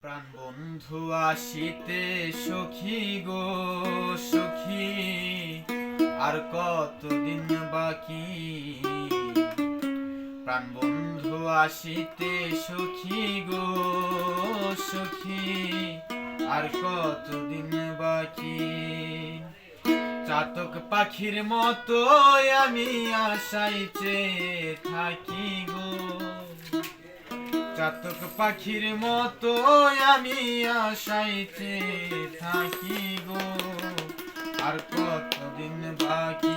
প্রাণ বন্ধু আসিতে সখী গো সখী, আর কতদিন বাকি। প্রাণ বন্ধু আসিতে সখী গো সখী, আর কতদিন বাকি। চাতক পাখির মতো আমি আশাইতে থাকি গো, চাতক পাখির মতো আমি আশাইতে থাকি গো, আর কতদিন বাকি।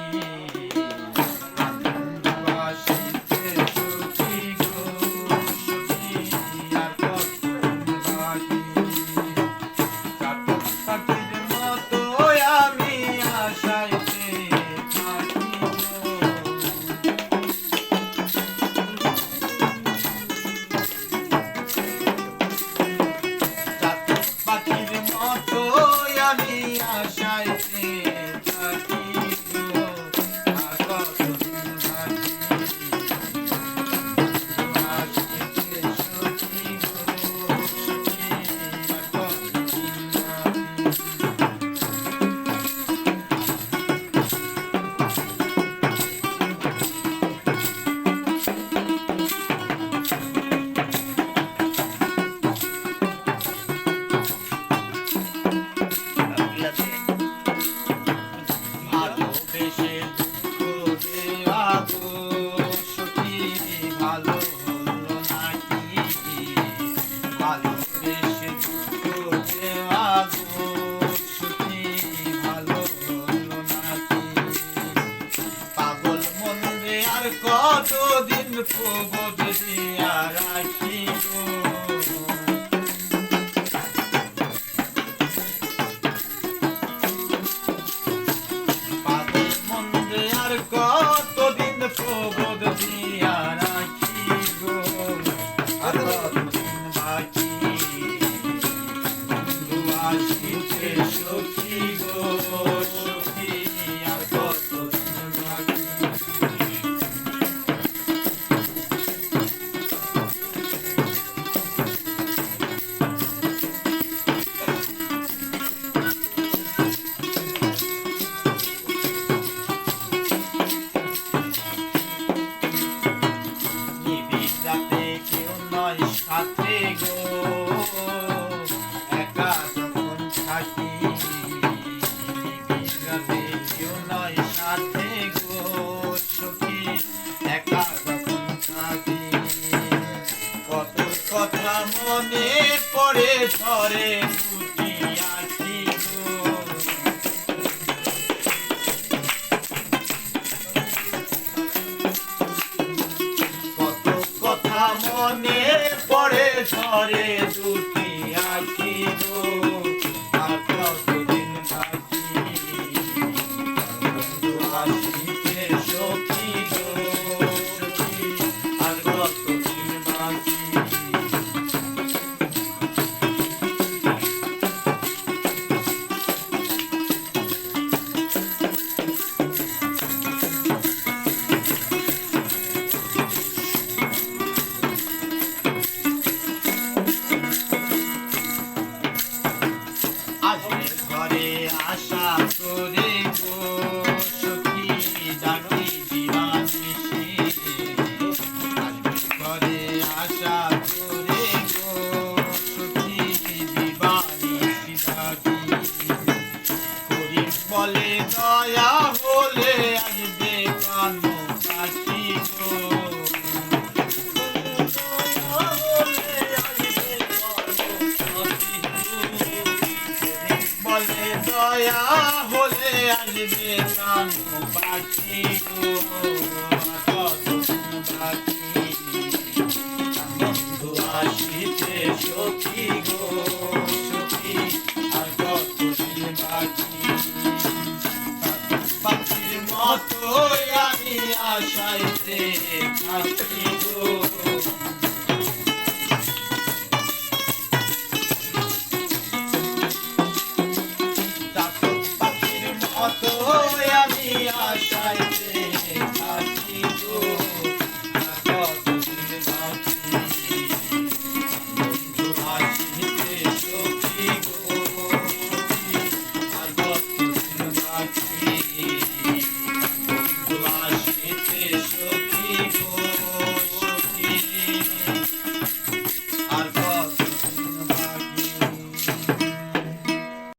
কতদিন প্রবোধ দিয়া রাখিব, পাগল মন্দে আর কতদিন প্রবোধ দিয়া রাখিব, আর কতদিন বাকি। বন্ধু আসিতে সখী গো সখী, আর কতদিন বাকি। সাথে গো একা যখন থাকি, কেউ নয় সাথে গো সখী, একা যখন থাকি। কত কথা মনে পড়ে ধরে দুটি আঁখি গো, কত কথা মনে পড়ে ধরে দুটি আঁখি গো, আর কতদিন বাকি। বন্ধু আসিতে সখী গো সখী, আর কতদিন বাকি। ঘরে আশা করে গো সখী, ডাকি দিবানিশি। ঘরে আশা করে গো সখী, দিবানিশি ডাকি। করিম বলে দয়া হলে আসবে কানো পাখি গো, দয়া হলে আসবে কানো পাখি গো, কতদিন বাকি। বন্ধু আসিতে সখী গো সখী, আর কতদিন বাকি। পাখির মতো আমি আশাইতে থাকি গো, অত